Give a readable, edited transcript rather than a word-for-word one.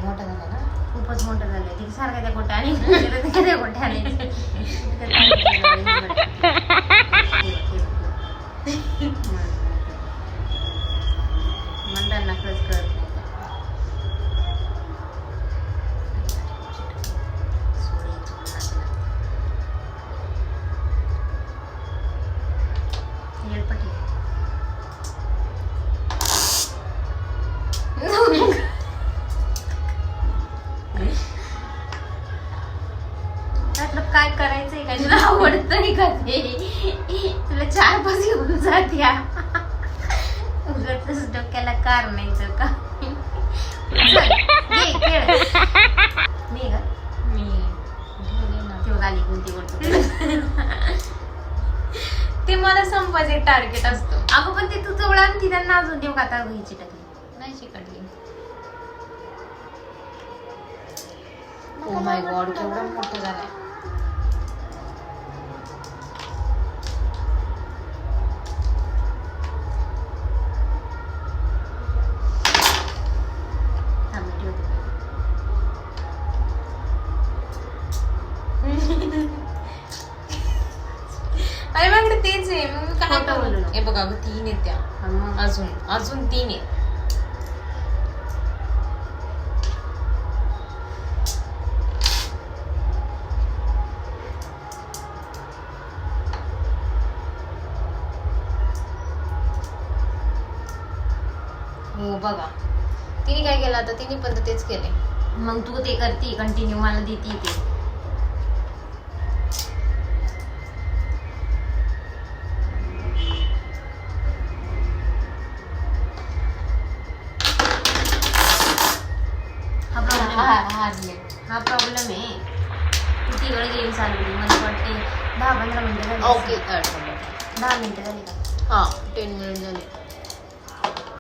मोठा झाला ना, खूपच मोठं झालंय ते सारखा त्या गोट्याने त्या गोट्याने मंदांना खरंच कळत नाही काय करायचंय का तुला आवडतंय का ते तुला 4-5 घेऊन जात्या उगाच डोक्याला कार नाही तर का मी का तेव्हा गाली कोणती बोलतो ते मला संपायचे टार्गेट असतो. अगं पण ते तू जवळ आणती त्यांना अजून देऊ का आता घ्यायची टाकली नाही चिकटली. ओ माय गॉड केवढा मोठा झालाय. अरे माझ्याकडे तेच आहे मग मी काय करू. हे बघा अगं 3 आहेत त्या अजून 3 आहेत. हो बघा तिने काय केलं आता, तिने पण तेच केले. मग तू ते करते कंटिन्यू मला देते ते हा प्रॉब्लेम आहे. किती वेळ गेम चालवली मला वाटते 10-15 मिनिटं झाली. ओके 10 मिनिटं झाली का? हा 10 मिनिट झाले.